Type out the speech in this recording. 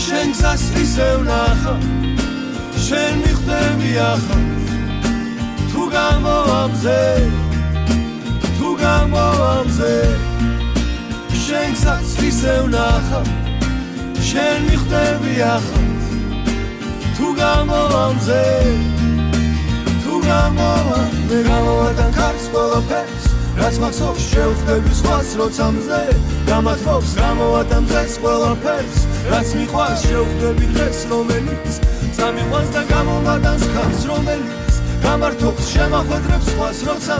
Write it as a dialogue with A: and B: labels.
A: შენ გზას ისე ვნახავ შენ მიხვდები ახალ თუ გამოვამზე შენ გზას ისე ვნახავ შენ მიხვდები ახალ თუ გამოვამზე გამოვატან ქარს ყველაფერს რაც მახსოვს შევხვდები სხვას როცა მზე გამათბობს გამოვატან დღეს ყველაფერს რაც მიყვარს შევხვდები დღეს რომელიც წამიყვანს და გამოვატანს ქარს რომელიც გამართობს შემახვედრებს სხვას როცა